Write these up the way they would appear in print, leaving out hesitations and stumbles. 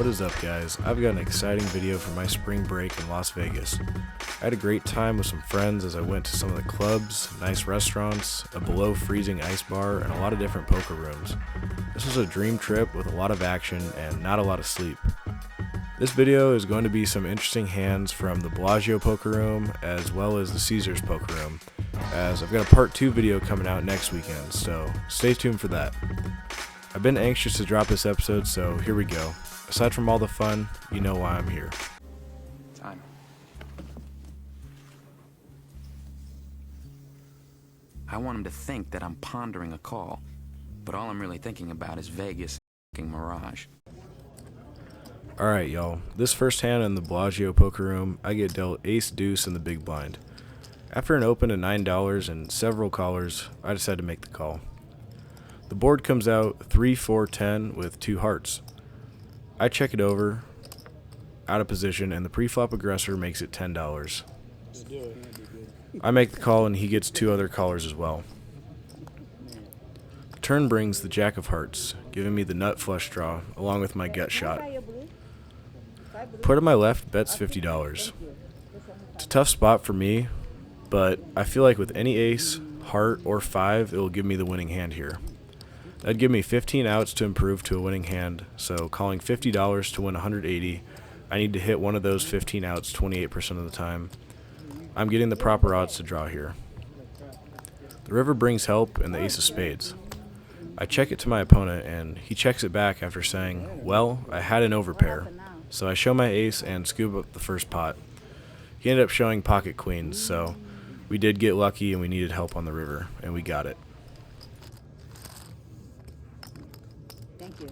What is up, guys? I've got an exciting video for my spring break in Las Vegas. I had a great time with some friends as I went to some of the clubs, nice restaurants, a below freezing ice bar, and a lot of different poker rooms. This was a dream trip with a lot of action and not a lot of sleep. This video is going to be some interesting hands from the Bellagio poker room as well as the Caesars poker room, as I've got a part 2 video coming out next weekend, so stay tuned for that. I've been anxious to drop this episode, so here we go. Aside from all the fun, you know why I'm here. Time. I want him to think that I'm pondering a call, but all I'm really thinking about is Vegas and Mirage. Alright, y'all. This first hand in the Bellagio poker room, I get dealt ace deuce in the big blind. After an open at $9 and several callers, I decide to make the call. The board comes out 3-4-10 with 2 hearts. I check it over, out of position, and the pre-flop aggressor makes it $10. I make the call and he gets 2 other callers as well. The turn brings the jack of hearts, giving me the nut flush draw along with my gut shot. Put on my left bets $50. It's a tough spot for me, but I feel like with any ace, heart, or 5, it will give me the winning hand here. That'd give me 15 outs to improve to a winning hand, so calling $50 to win 180, I need to hit one of those 15 outs 28% of the time. I'm getting the proper odds to draw here. The river brings help and the ace of spades. I check it to my opponent and he checks it back after saying, well, I had an overpair, so I show my ace and scoop up the first pot. He ended up showing pocket queens, so we did get lucky and we needed help on the river, and we got it. Thank you.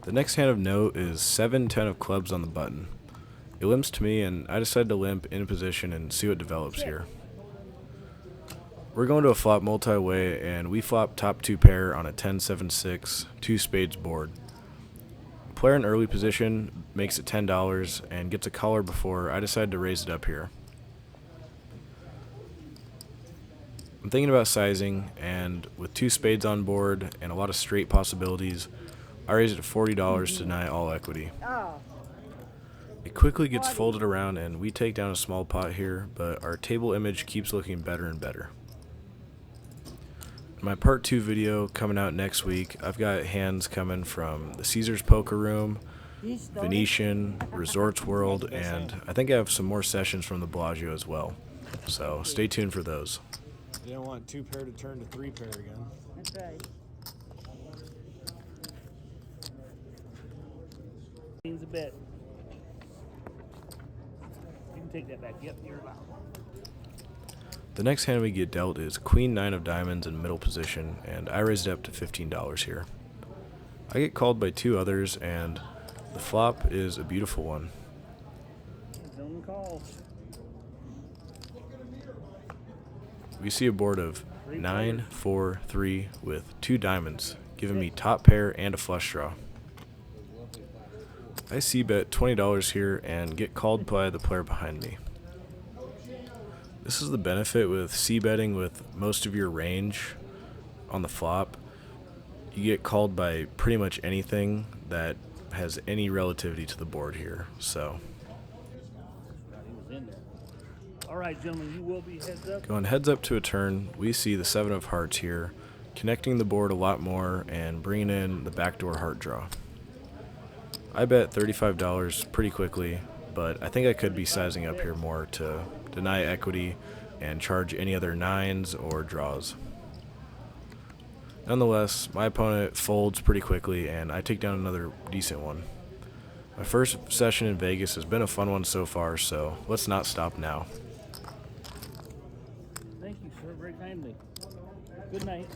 The next hand of note is 7-10 of clubs on the button. It limps to me and I decide to limp in position and see what develops here. We're going to a flop multi-way and we flop top 2 pair on a 10-7-6, 2 spades board. Player in early position makes it $10 and gets a caller before I decide to raise it up here. I'm thinking about sizing, and with 2 spades on board and a lot of straight possibilities, I raise it to $40 to deny all equity. It quickly gets folded around and we take down a small pot here, but our table image keeps looking better and better. In my part 2 video coming out next week, I've got hands coming from the Caesars poker room, Venetian, Resorts World, and I think I have some more sessions from the Bellagio as well. So stay tuned for those. You don't want 2 pair to turn to 3 pair again. That's right. Means a bit. You can take that back. Yep, you're allowed. The next hand we get dealt is Queen 9 of diamonds in middle position, and I raised it up to $15 here. I get called by 2 others, and the flop is a beautiful one. Zone call. We see a board of 9, 4, 3 with 2 diamonds, giving me top pair and a flush draw. I c-bet $20 here and get called by the player behind me. This is the benefit with c-betting with most of your range on the flop. You get called by pretty much anything that has any relativity to the board here. So, He was in there. All right, gentlemen, you will be heads up. going heads up to a turn, we see the 7 of hearts here, connecting the board a lot more and bringing in the backdoor heart draw. I bet $35 pretty quickly, but I think I could be sizing up here more to deny equity and charge any other 9s or draws. Nonetheless, my opponent folds pretty quickly and I take down another decent one. My first session in Vegas has been a fun one so far, so let's not stop now. Thank you, sir, very kindly. Good night.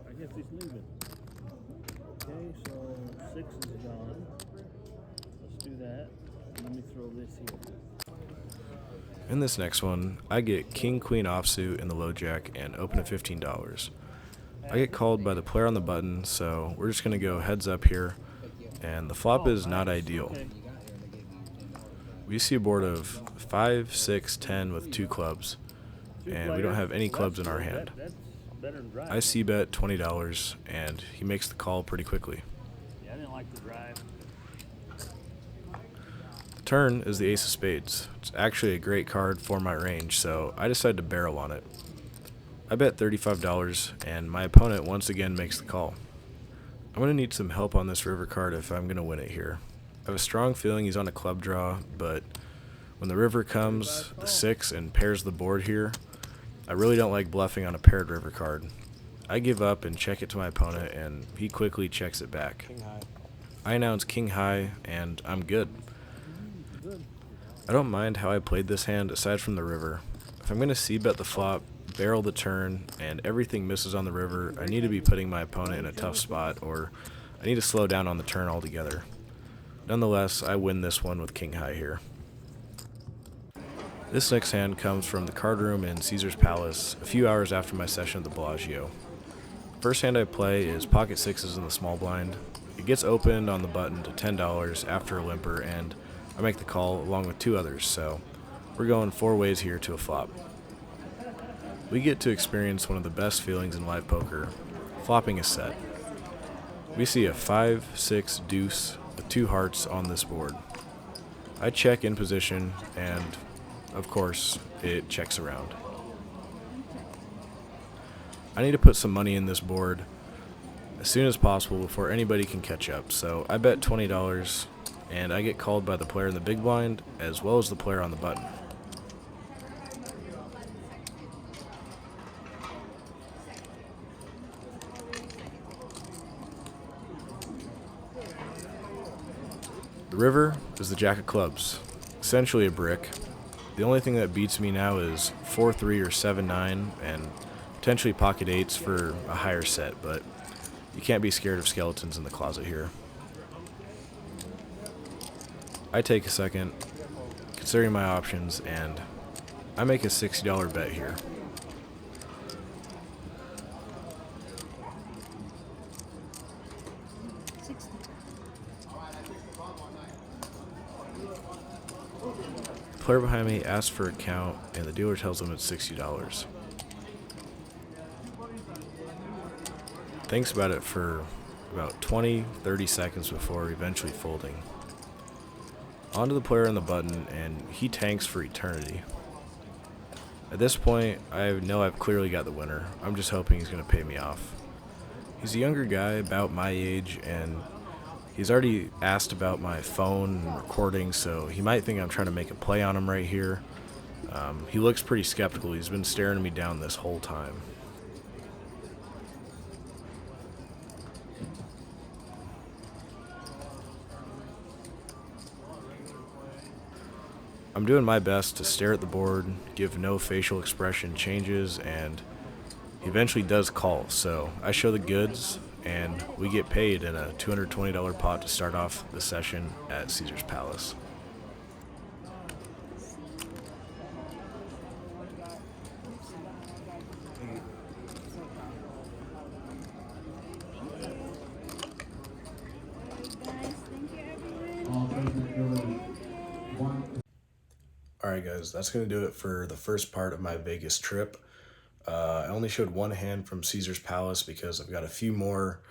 I guess he's leaving. Okay, so 6 is gone. Let's do that. Let me throw this here. In this next one, I get King Queen offsuit in the low jack and open at $15. I get called by the player on the button, so we're just going to go heads up here, and the flop is not ideal. We see a board of 5, 6, 10 with 2 clubs, and we don't have any clubs in our hand. That's better than drive. I see bet $20, and he makes the call pretty quickly. Yeah, I didn't like the drive. The turn is the ace of spades. It's actually a great card for my range, so I decided to barrel on it. I bet $35, and my opponent once again makes the call. I'm going to need some help on this river card if I'm going to win it here. I have a strong feeling he's on a club draw, but when the river comes, the 6, and pairs the board here, I really don't like bluffing on a paired river card. I give up and check it to my opponent, and he quickly checks it back. King high. I announce king high, and I'm good. I don't mind how I played this hand aside from the river. If I'm going to c-bet the flop, barrel the turn, and everything misses on the river, I need to be putting my opponent in a tough spot, or I need to slow down on the turn altogether. Nonetheless, I win this one with king high here. This next hand comes from the card room in Caesars Palace a few hours after my session at the Bellagio. First hand I play is pocket 6s in the small blind. It gets opened on the button to $10 after a limper, and I make the call along with 2 others, so we're going 4 ways here to a flop. We get to experience one of the best feelings in live poker, flopping a set. We see a 5, 6 deuce with 2 hearts on this board. I check in position, and of course, it checks around. I need to put some money in this board as soon as possible before anybody can catch up, so I bet $20, and I get called by the player in the big blind as well as the player on the button. The river is the jack of clubs, essentially a brick. The only thing that beats me now is 4-3 or 7-9 and potentially pocket 8s for a higher set, but you can't be scared of skeletons in the closet here. I take a second, considering my options, and I make a $60 bet here. The player behind me asks for a count, and the dealer tells him it's $60. Thinks about it for about 20-30 seconds before eventually folding. Onto the player on the button, and he tanks for eternity. At this point, I know I've clearly got the winner. I'm just hoping he's going to pay me off. He's a younger guy, about my age, and he's already asked about my phone and recording, so he might think I'm trying to make a play on him right here. He looks pretty skeptical. He's been staring me down this whole time. I'm doing my best to stare at the board, give no facial expression changes, and he eventually does call, so I show the goods, and we get paid in a $220 pot to start off the session at Caesars Palace. Alright guys, that's going to do it for the first part of my Vegas trip. I only showed one hand from Caesars Palace because I've got a few more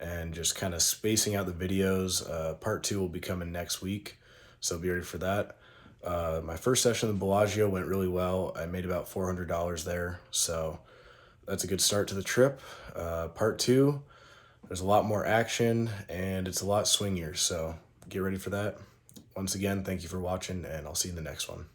and just kind of spacing out the videos. Part 2 will be coming next week, so be ready for that. My first session at the Bellagio went really well. I made about $400 there, so that's a good start to the trip. Part 2, there's a lot more action and it's a lot swingier, so get ready for that. Once again, thank you for watching, and I'll see you in the next one.